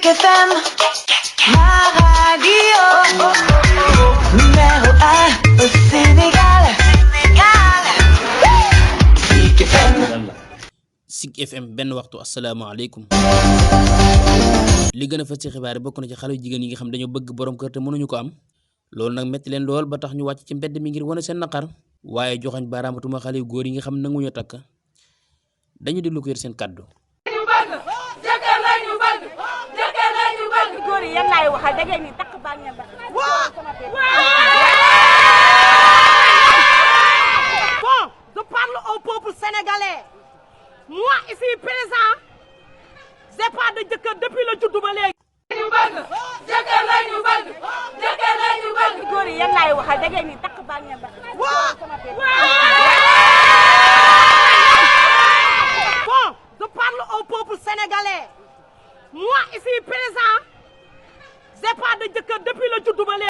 Zik FM, ma radio, numéro 1 au Sénégal. Zik FM. Zik FM benn waxtu asalaamaaleykum. li gën a fës ci xibaar yi bokk na ci xale yu jigéen yi nga xam dañoo bëgg borom kër te mënuñu ko am loolu nag metti leen lool ba tax ñu wàcc ci mbedd mi ngir wane seen naqar waaye joxañ baaraamatuma xale yu góor yi nga xam nanguñu takk dañu déglu ko yër seen kàddu. góor yi yan laay waxal da ngeen ni takk baa ngeen ba. Bon, je parle au peuple sénégalais. Moi ici présent, j'ai pas de jëkkër depuis la juddu ba léegi. ñu bëgg jëkkër la ñu bëgg jëkkër la ñu bëgg. góor yi yan laay waxal da ngeen ni takk baa ngeen ba. Bon, je parle au peuple sénégalais. Moi ici présent, j'ai pas de jëkkër depuis la juddu ba léegi.